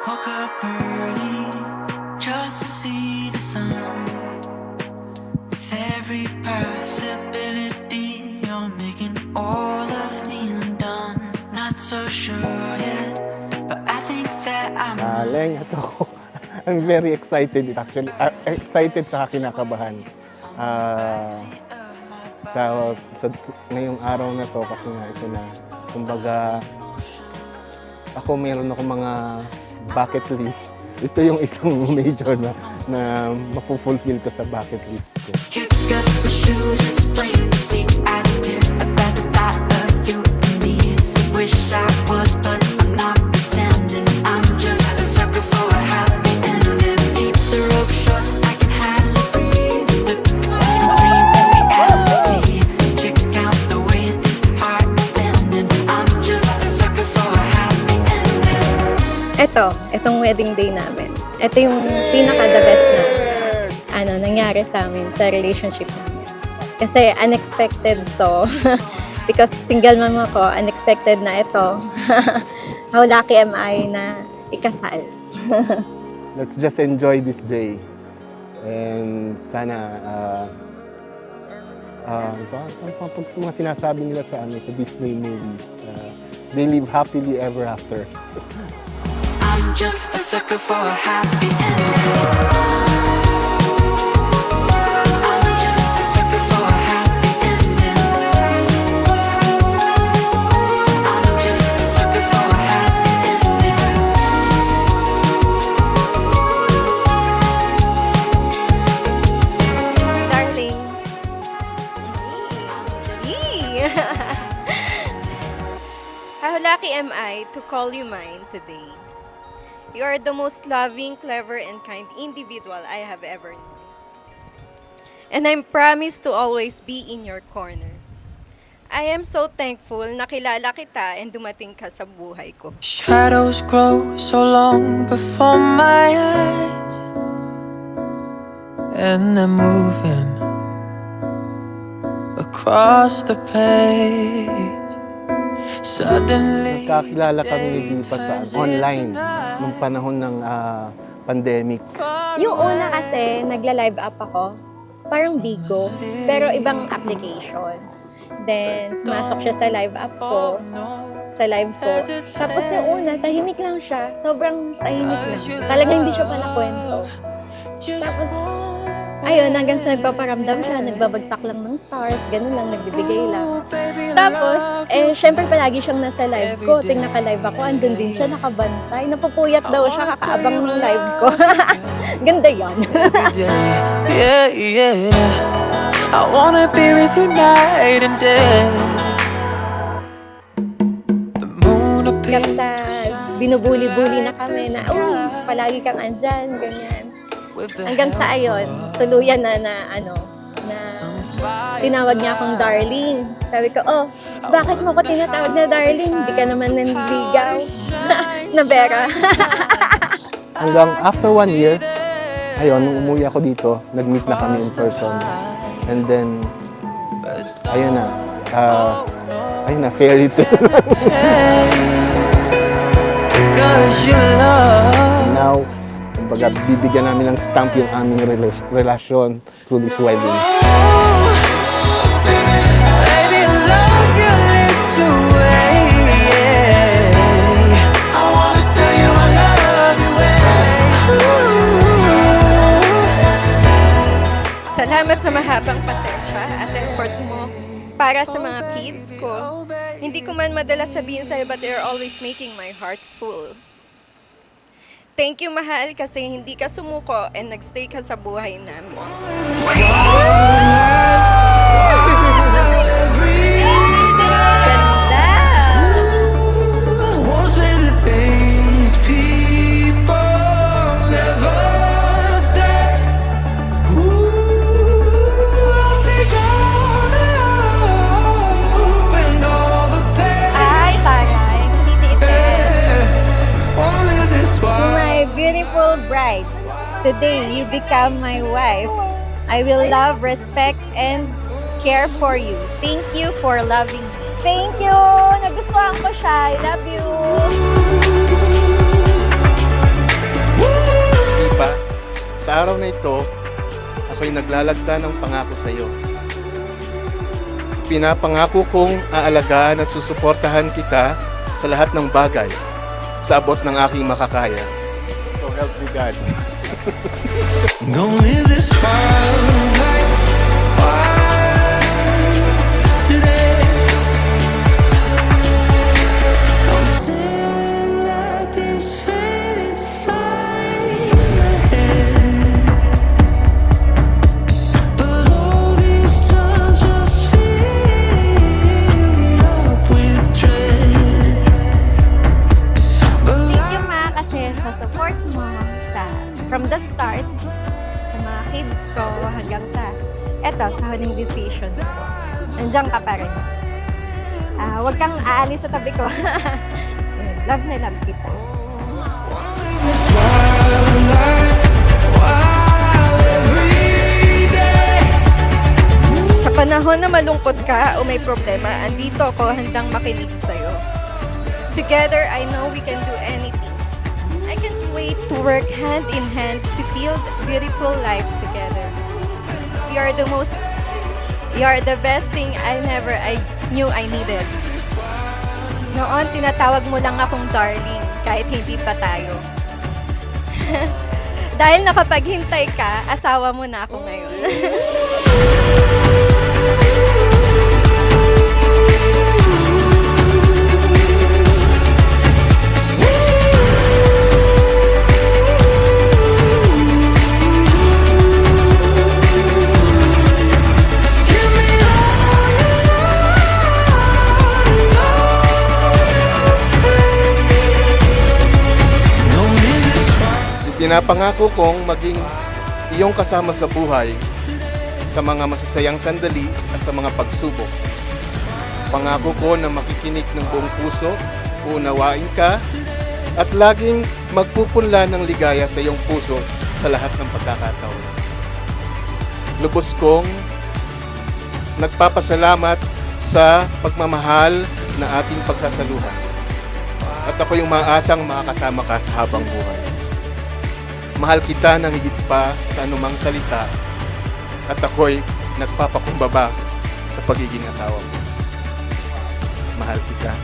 Woke up early just to see the sun. With every possibility, you're making all of me undone. Not so sure yet, but I think that I'm Leng, ito. I'm very excited actually. Excited sa kinakabahan. Sa ngayong araw na to kasi nga ito na. Kumbaga, ako meron ako mga bucket list. Ito yung isang major na mapufulfill ko sa bucket list ko. kick up my shoes, it's plain to see I did about the thought of you and me. Wish I was, but I'm not pretending. I'm just a sucker for a happy ending. Keep the rope short, I can hardly breathe. Stuck between dream and reality. Check out the way this heart is bending. I'm just a sucker for a happy ending. Itong wedding day namin. Ito yung pinaka-the best na nangyari sa amin, sa relationship namin. Kasi unexpected to. Because single mom ako, unexpected na ito. How lucky am I na ikasal. Let's just enjoy this day. And sana, pag mga sinasabi nila sa Disney movies, they live happily ever after. I'm just a sucker for a happy ending. I'm just a sucker for a happy ending. I'm just a sucker for a happy ending. Darling. How lucky am I to call you mine today. You are the most loving, clever, and kind individual I have ever known. And I promise to always be in your corner. I am so thankful na kilala kita and dumating ka sa buhay ko. Shadows grow so long before my eyes, and they're moving across the page. Suddenly, Nagkakilala kami ni Dipa sa online nung panahon ng pandemic. Yung una kasi, nagla-live up ako, parang Bigo, pero ibang application. Then, pumasok siya sa live up ko, sa live ko. Tapos yung una, tahimik lang siya. Sobrang tahimik lang. Talagang hindi siya pala kwento. Tapos, ayun, hanggang sa nagpaparamdam siya, nagbabagsak lang ng stars, ganun lang, nagbibigay lang. Tapos, syempre palagi siyang nasa live ko. Ting naka-live ako, andun din siya, nakabantay. Napupuyat daw siya, kakaabang ng live ko. Ganda yan. yeah, yeah. I wanna be with you night and day. The moon appears. Kapsa, binubuli-buli na kami na, palagi kang andyan, ganyan. Hanggang sa ayon, tuluyan na tinawag niya akong darling. Sabi ko, bakit mo ko tinatawag na darling? Hindi ka naman nanliligaw. Na Vera. Hanggang after 1 year, ayun, nung umuwi ako dito, nag-meet na kami in person. And then, ayun na, fairy tale. Now, kumbaga, bibigyan namin ng stamp yung aming relasyon through this wedding. Salamat sa mahabang pasensya at effort mo para sa mga kids ko. Hindi ko man madalas sabihin sa'yo but you're always making my heart full. Thank you, mahal, kasi hindi ka sumuko and nagstay ka sa buhay namin. Bride, today you become my wife. I will love, respect, and care for you. Thank you for loving me. Thank you! Nagustuhan ko siya. I love you! sa araw na ito, ako'y naglalagda ng pangako sa iyo. Pinapangako kong aalagaan at susuportahan kita sa lahat ng bagay sa abot ng aking makakaya. So help me God. Gonna live this wild life wild today. I'm staring at these faded signs ahead, but all these times just fill me up with dread. But Thank you ma kasi sa support mo from the start sa mga kids ko hanggang sa eto sa huling decisions ko. Nandiyan ka pa rin. Huwag kang aalis sa tabi ko. Love na love kita. Sa panahon na malungkot ka o may problema, andito ako handang makinig sa'yo. Together, I know we can do anything. I can't wait to work hand in hand to build beautiful life together. You are the best thing I knew I needed. Noon, tinatawag mo lang akong darling kahit hindi pa tayo. Dahil nakapaghintay ka, asawa mo na ako ngayon. Pinapangako kong maging iyong kasama sa buhay sa mga masasayang sandali at sa mga pagsubok. Pangako ko na makikinig ng buong puso, uunawain ka, at laging magpupunla ng ligaya sa iyong puso sa lahat ng pagkakataon. Lubos kong nagpapasalamat sa pagmamahal na ating pagsasaluhan. At ako yung maasang makakasama ka sa habang buhay. Mahal kita ng higit pa sa anumang salita at ako'y nagpapakumbaba sa pagiging asawa mo. Mahal kita.